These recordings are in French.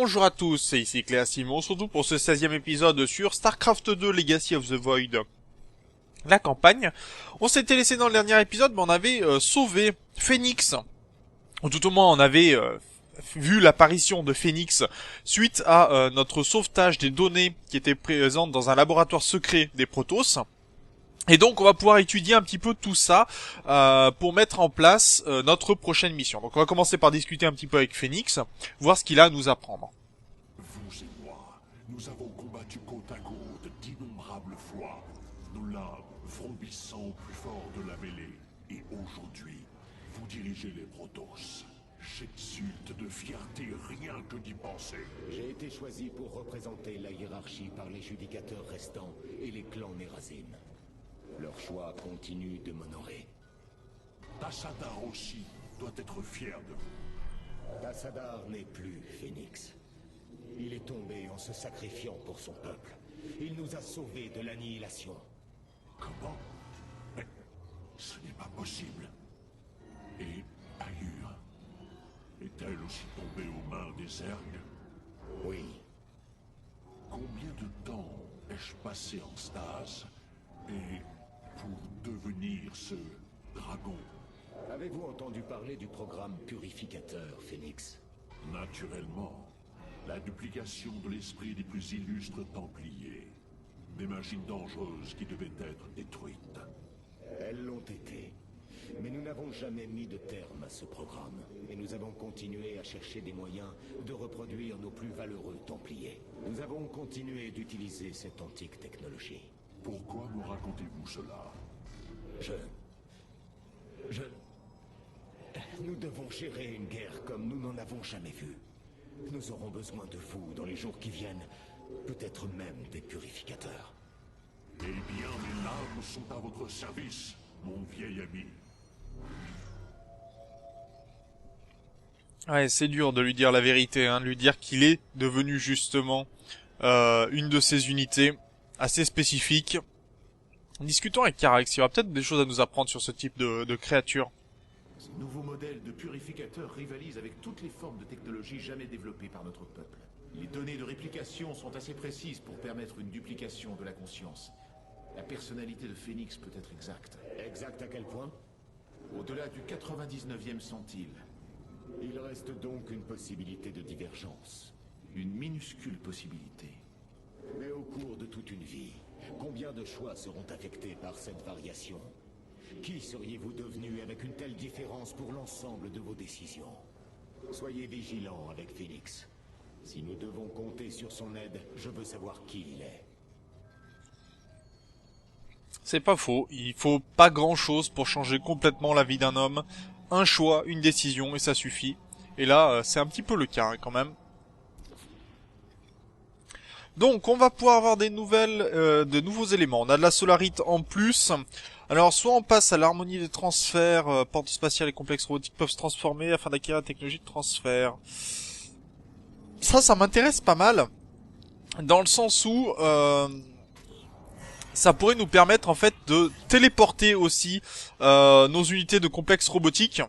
Bonjour à tous, c'est ici Cléa Simon, surtout pour ce 16e épisode sur StarCraft 2 Legacy of the Void. La campagne. On s'était laissé dans le dernier épisode, mais on avait sauvé Phoenix. Ou tout au moins on avait vu l'apparition de Phoenix suite à notre sauvetage des données qui étaient présentes dans un laboratoire secret des Protoss. Et donc on va pouvoir étudier un petit peu tout ça pour mettre en place notre prochaine mission. Donc on va commencer par discuter un petit peu avec Phoenix, voir ce qu'il a à nous apprendre. Vous et moi, nous avons combattu côte à côte d'innombrables fois, nos lames frombissant au plus fort de la mêlée. Et aujourd'hui, vous dirigez les Protoss. J'exulte de fierté rien que d'y penser. J'ai été choisi pour représenter la hiérarchie par les judicateurs restants et les clans Nerazim. Leur choix continue de m'honorer. Tassadar aussi doit être fier de vous. Tassadar n'est plus Phoenix. Il est tombé en se sacrifiant pour son peuple. Il nous a sauvés de l'annihilation. Comment? Mais ce n'est pas possible. Et Ayur est-elle aussi tombée aux mains des Zerg? Oui. Combien de temps ai-je passé en stase? Et pour devenir ce dragon? Avez-vous entendu parler du programme purificateur, Phoenix? Naturellement, la duplication de l'esprit des plus illustres Templiers. Des machines dangereuses qui devaient être détruites. Elles l'ont été. Mais nous n'avons jamais mis de terme à ce programme. Et nous avons continué à chercher des moyens de reproduire nos plus valeureux Templiers. Nous avons continué d'utiliser cette antique technologie. Pourquoi me racontez-vous cela? Nous devons gérer une guerre comme nous n'en avons jamais vu. Nous aurons besoin de vous dans les jours qui viennent. Peut-être même des purificateurs. Eh bien, mes larmes sont à votre service, mon vieil ami. Ouais, c'est dur de lui dire la vérité, de lui dire qu'il est devenu justement une de ces unités assez spécifiques. Discutons avec Carax, il y aura peut-être des choses à nous apprendre sur ce type de créature. Ces nouveaux modèles de purificateurs rivalisent avec toutes les formes de technologie jamais développées par notre peuple. Les données de réplication sont assez précises pour permettre une duplication de la conscience. La personnalité de Phoenix peut être exacte. Exact à quel point? Au-delà du 99e centile. Il reste donc une possibilité de divergence. Une minuscule possibilité. Mais au cours de toute une vie, combien de choix seront affectés par cette variation? Qui seriez-vous devenu avec une telle différence pour l'ensemble de vos décisions? Soyez vigilants avec Phoenix. Si nous devons compter sur son aide, je veux savoir qui il est. C'est pas faux, il faut pas grand-chose pour changer complètement la vie d'un homme. Un choix, une décision, et ça suffit. Et là, c'est un petit peu le cas, quand même. Donc, on va pouvoir avoir des nouvelles, de nouveaux éléments. On a de la solarite en plus. Alors, soit on passe à l'harmonie des transferts, portes spatiales et complexes robotiques peuvent se transformer afin d'acquérir la technologie de transfert. Ça m'intéresse pas mal. Dans le sens où, ça pourrait nous permettre, en fait, de téléporter aussi, nos unités de complexes robotiques.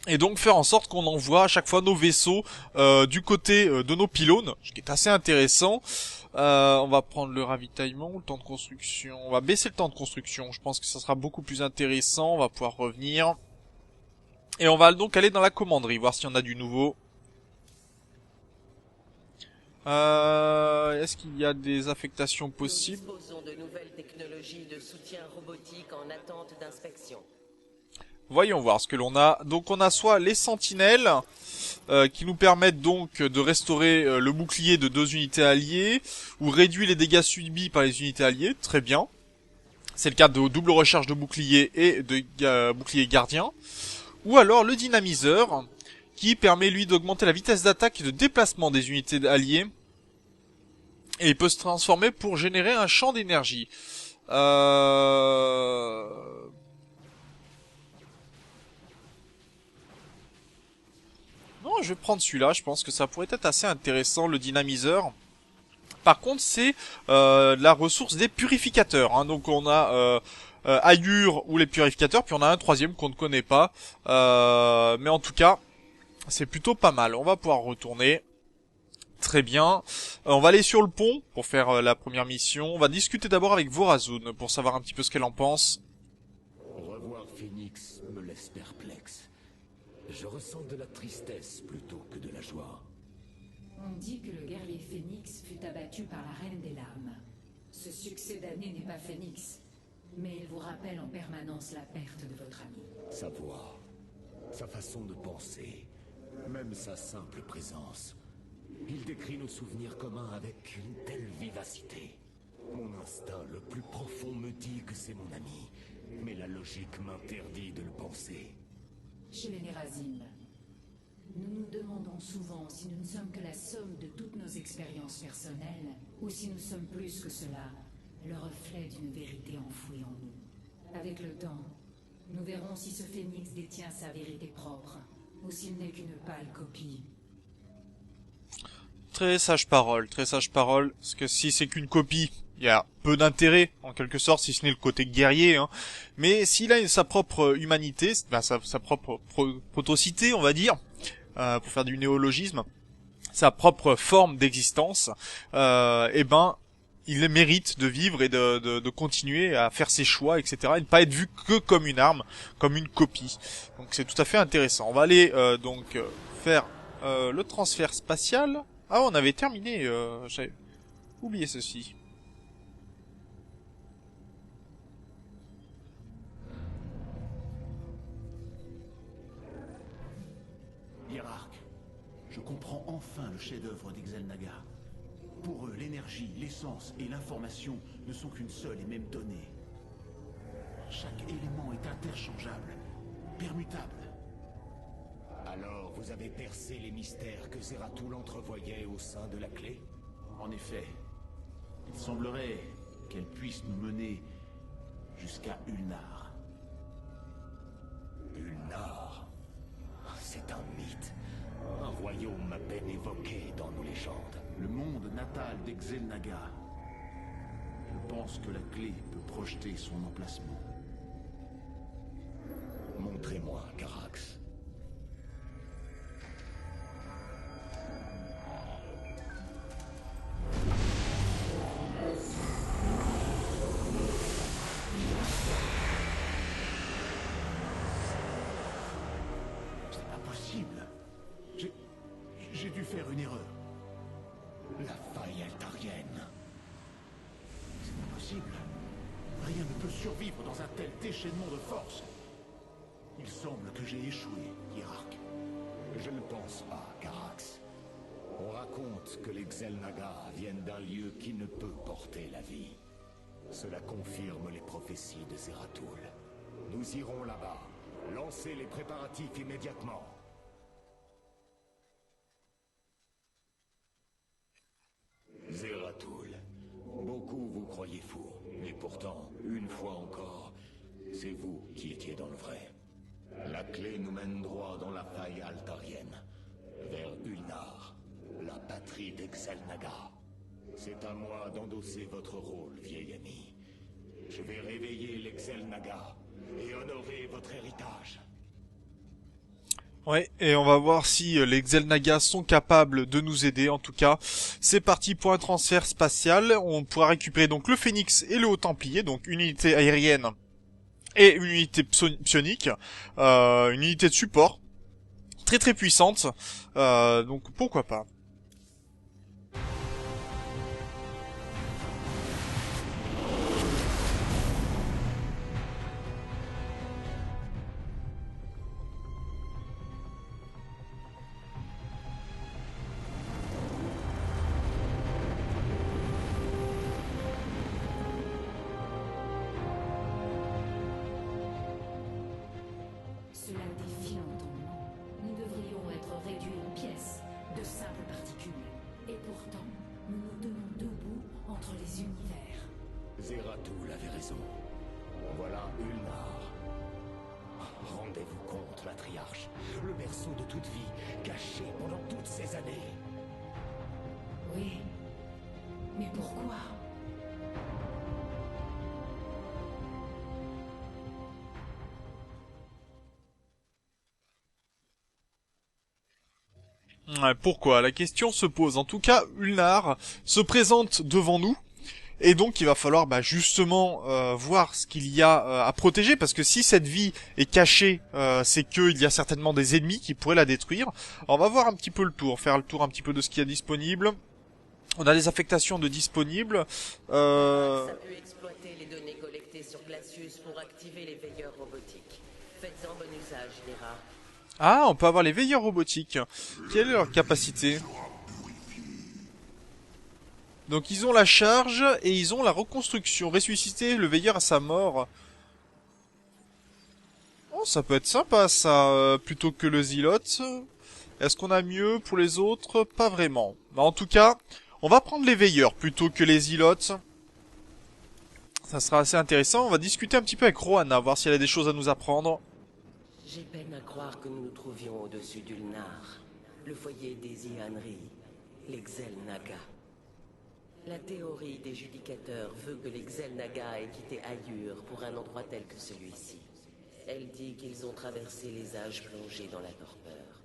Et donc faire en sorte qu'on envoie à chaque fois nos vaisseaux du côté de nos pylônes, ce qui est assez intéressant. On va prendre le ravitaillement, le temps de construction. On va baisser le temps de construction, je pense que ça sera beaucoup plus intéressant. On va pouvoir revenir. Et on va donc aller dans la commanderie, voir s'il y en a du nouveau. Est-ce qu'il y a des affectations possibles? Nous disposons de nouvelles technologies de soutien robotique en attente d'inspection. Voyons voir ce que l'on a. Donc on a soit les sentinelles qui nous permettent donc de restaurer le bouclier de 2 unités alliées ou réduire les dégâts subis par les unités alliées. Très bien. C'est le cas de double recharge de bouclier et de bouclier gardien. Ou alors le dynamiseur qui permet lui d'augmenter la vitesse d'attaque et de déplacement des unités alliées. Et il peut se transformer pour générer un champ d'énergie. Non, je vais prendre celui-là, je pense que ça pourrait être assez intéressant, le dynamiseur. Par contre, c'est la ressource des purificateurs. Donc on a Ayur ou les purificateurs, puis on a un troisième qu'on ne connaît pas. Mais en tout cas, c'est plutôt pas mal. On va pouvoir retourner. Très bien. On va aller sur le pont pour faire la première mission. On va discuter d'abord avec Vorazun pour savoir un petit peu ce qu'elle en pense. Revoir Phoenix me laisse perplexe. Je ressens de la tristesse plutôt que de la joie. On dit que le guerrier Phénix fut abattu par la Reine des Lames. Ce succès d'année n'est pas Phénix, mais il vous rappelle en permanence la perte de votre ami. Sa voix, sa façon de penser, même sa simple présence. Il décrit nos souvenirs communs avec une telle vivacité. Mon instinct le plus profond me dit que c'est mon ami, mais la logique m'interdit de le penser. Chez les Nérazim, nous nous demandons souvent si nous ne sommes que la somme de toutes nos expériences personnelles, ou si nous sommes plus que cela, le reflet d'une vérité enfouie en nous. Avec le temps, nous verrons si ce phénix détient sa vérité propre, ou s'il n'est qu'une pâle copie. Très sage parole, parce que si c'est qu'une copie, il y a peu d'intérêt, en quelque sorte, si ce n'est le côté guerrier, hein. Mais s'il a sa propre humanité, sa propre protocité, on va dire, pour faire du néologisme, sa propre forme d'existence, eh ben, il mérite de vivre et de continuer à faire ses choix, etc. et ne pas être vu que comme une arme, comme une copie. Donc c'est tout à fait intéressant. On va aller faire le transfert spatial. Ah, on avait terminé, j'avais oublié ceci. Hiérarque, je comprends enfin le chef-d'œuvre d'Ixelnaga. Pour eux, l'énergie, l'essence et l'information ne sont qu'une seule et même donnée. Chaque élément est interchangeable, permutable. Alors, vous avez percé les mystères que Zeratul entrevoyait au sein de la clé? En effet, il semblerait qu'elle puisse nous mener jusqu'à Ulnar. Ulnar? C'est un mythe. Un royaume à peine évoqué dans nos légendes. Le monde natal d'Exelnaga. Je pense que la clé peut projeter son emplacement. Montrez-moi, Carax. C'est pas possible. J'ai dû faire une erreur. La faille altarienne. C'est pas possible. Rien ne peut survivre dans un tel déchaînement de force. Il semble que j'ai échoué, Hiérarque. Je ne pense pas, Carax. On raconte que les Xelnaga viennent d'un lieu qui ne peut porter la vie. Cela confirme les prophéties de Zeratul. Nous irons là-bas. Lancez les préparatifs immédiatement. Zeratul. Beaucoup vous croyez fou. Et pourtant, une fois encore, c'est vous qui étiez dans le vrai. La clé nous mène droit dans la faille altarienne, vers Ulnar, la patrie d'Exelnaga. C'est à moi d'endosser votre rôle, vieil ami. Je vais réveiller l'Exelnaga et honorer votre héritage. Ouais, et on va voir si les Xelnaga sont capables de nous aider. En tout cas, c'est parti pour un transfert spatial. On pourra récupérer donc le Phénix et le Haut-Templier, donc une unité aérienne et une unité psionique, une unité de support très très puissante. Donc pourquoi pas. Cela défie l'entendement. Nous devrions être réduits en pièces, de simples particules. Et pourtant, nous nous tenons debout entre les univers. Zeratul avait raison. Voilà Ulnar. Rendez-vous compte, matriarche. Le berceau de toute vie, caché pendant toutes ces années. Oui. Mais pourquoi? Ouais, pourquoi? La question se pose. En tout cas, Ulnar se présente devant nous. Et donc il va falloir justement voir ce qu'il y a à protéger, parce que si cette vie est cachée, c'est qu'il y a certainement des ennemis qui pourraient la détruire. Alors on va voir un petit peu le tour, faire le tour un petit peu de ce qu'il y a disponible. On a des affectations de disponibles. Ça peut exploiter les données collectées sur Glacius pour activer les veilleurs robotiques. Faites-en bon usage, Lyra. Ah, on peut avoir les veilleurs robotiques. Quelle est leur capacité? Donc ils ont la charge et ils ont la reconstruction. Ressusciter le veilleur à sa mort. Oh, ça peut être sympa ça, plutôt que le Zealote. Est-ce qu'on a mieux pour les autres? Pas vraiment. Mais en tout cas, on va prendre les veilleurs plutôt que les Zealotes. Ça sera assez intéressant. On va discuter un petit peu avec Rohanna, voir si elle a des choses à nous apprendre. J'ai peine à croire que nous nous trouvions au-dessus d'Ulnar, le foyer des Ihanri, les Xel'Naga. La théorie des judicateurs veut que les Xel'Naga aient quitté Ayur pour un endroit tel que celui-ci. Elle dit qu'ils ont traversé les âges plongés dans la torpeur.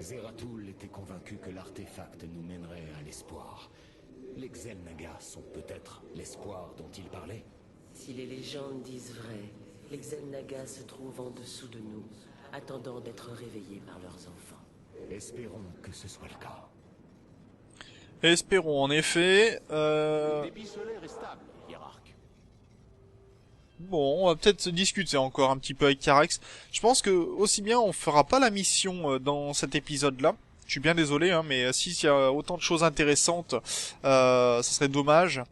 Zeratul était convaincu que l'artefact nous mènerait à l'espoir. Les Xel'Naga sont peut-être l'espoir dont il parlait. Si les légendes disent vrai, les Xel'Naga se trouvent en dessous de nous, attendant d'être réveillés par leurs enfants. Espérons que ce soit le cas. Espérons en effet. Le débit solaire est stable, hiérarque. Bon, on va peut-être discuter encore un petit peu avec Carax. Je pense que aussi bien on fera pas la mission dans cet épisode-là. Je suis bien désolé, hein, mais s'il y a autant de choses intéressantes, ça serait dommage.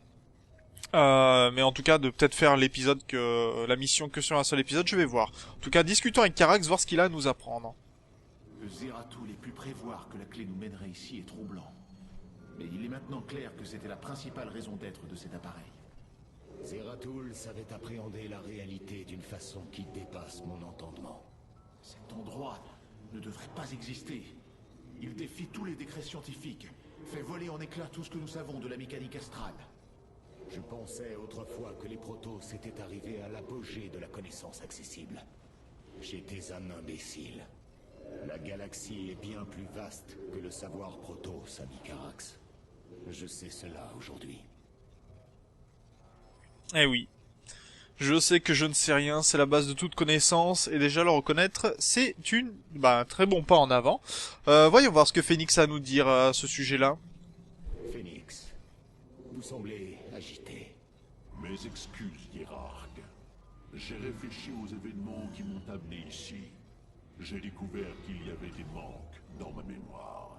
Mais en tout cas, de peut-être faire la mission que sur un seul épisode, je vais voir. En tout cas, discutons avec Carax, voir ce qu'il a à nous apprendre. Zeratul ait pu prévoir que la clé nous mènerait ici est troublant. Mais il est maintenant clair que c'était la principale raison d'être de cet appareil. Zeratul savait appréhender la réalité d'une façon qui dépasse mon entendement. Cet endroit ne devrait pas exister. Il défie tous les décrets scientifiques, fait voler en éclats tout ce que nous savons de la mécanique astrale. Je pensais autrefois que les protos étaient arrivés à l'apogée de la connaissance accessible. J'étais un imbécile. La galaxie est bien plus vaste que le savoir proto, ami Carax. Je sais cela aujourd'hui. Eh oui. Je sais que je ne sais rien, c'est la base de toute connaissance, et déjà le reconnaître, c'est un très bon pas en avant. Voyons voir ce que Phoenix a à nous dire à ce sujet-là. Phoenix, vous semblez agité. Mes excuses, hiérarque. J'ai réfléchi aux événements qui m'ont amené ici. J'ai découvert qu'il y avait des manques dans ma mémoire.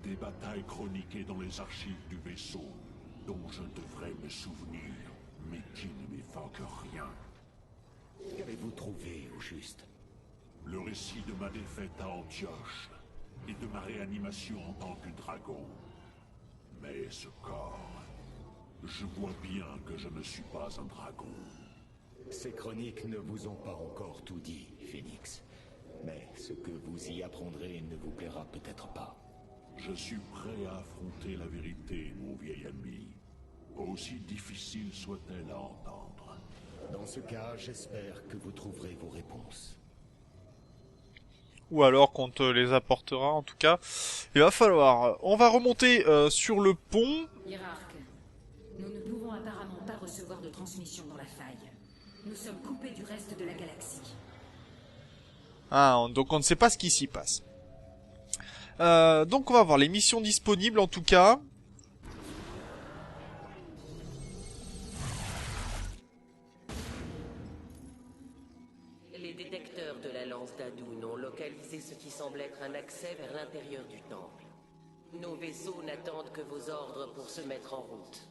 Des batailles chroniquées dans les archives du vaisseau, dont je devrais me souvenir, mais qui ne m'évoquent rien. Qu'avez-vous trouvé au juste? Le récit de ma défaite à Antioche et de ma réanimation en tant que dragon. Mais ce corps, je vois bien que je ne suis pas un dragon. Ces chroniques ne vous ont pas encore tout dit, Phoenix. Mais ce que vous y apprendrez ne vous plaira peut-être pas. Je suis prêt à affronter la vérité, mon vieil ami. Aussi difficile soit-elle à entendre. Dans ce cas, j'espère que vous trouverez vos réponses. Ou alors qu'on te les apportera, en tout cas. Il va falloir... On va remonter sur le pont. Hiérarque, nous ne pouvons apparemment pas recevoir de transmission dans la faille. Nous sommes coupés du reste de la galaxie. Ah, donc on ne sait pas ce qui s'y passe. Donc on va voir les missions disponibles en tout cas. Les détecteurs de la lance d'Adoun ont localisé ce qui semble être un accès vers l'intérieur du temple. Nos vaisseaux n'attendent que vos ordres pour se mettre en route.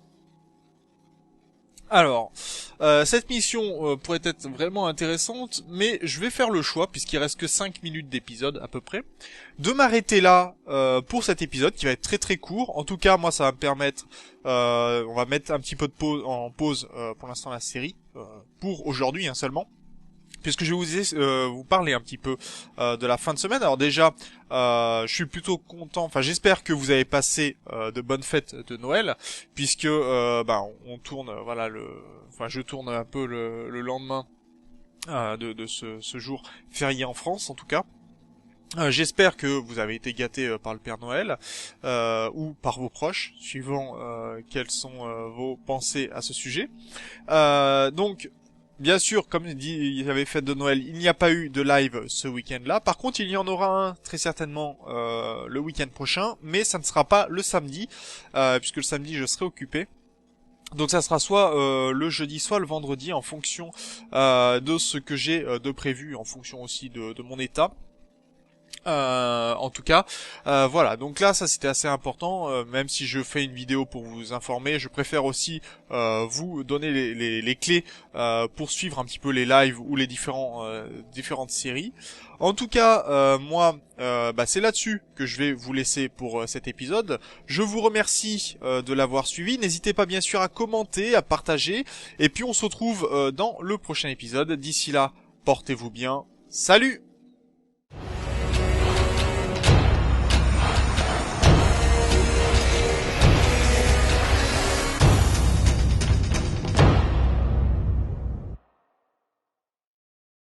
Alors, cette mission pourrait être vraiment intéressante, mais je vais faire le choix, puisqu'il reste que 5 minutes d'épisode à peu près, de m'arrêter là pour cet épisode, qui va être très très court. En tout cas, moi ça va me permettre, on va mettre un petit peu de pause pour l'instant la série, pour aujourd'hui seulement. Puisque je vais vous parler un petit peu de la fin de semaine. Alors déjà, je suis plutôt content. Enfin, j'espère que vous avez passé de bonnes fêtes de Noël, puisque on tourne, je tourne un peu le lendemain de ce jour férié en France, en tout cas. J'espère que vous avez été gâtés par le Père Noël ou par vos proches, suivant quelles sont vos pensées à ce sujet. Donc, bien sûr, comme dit, il y avait fête de Noël, il n'y a pas eu de live ce week-end-là. Par contre, il y en aura un très certainement le week-end prochain, mais ça ne sera pas le samedi, puisque le samedi je serai occupé. Donc ça sera soit le jeudi, soit le vendredi, en fonction de ce que j'ai de prévu, en fonction aussi de mon état. En tout cas, voilà. Donc là, ça c'était assez important. Même si je fais une vidéo pour vous informer, je préfère aussi vous donner les clés pour suivre un petit peu les lives ou les différentes séries. En tout cas, moi, c'est là-dessus que je vais vous laisser pour cet épisode. Je vous remercie de l'avoir suivi. N'hésitez pas bien sûr à commenter, à partager. Et puis on se retrouve dans le prochain épisode. D'ici là, portez-vous bien. Salut!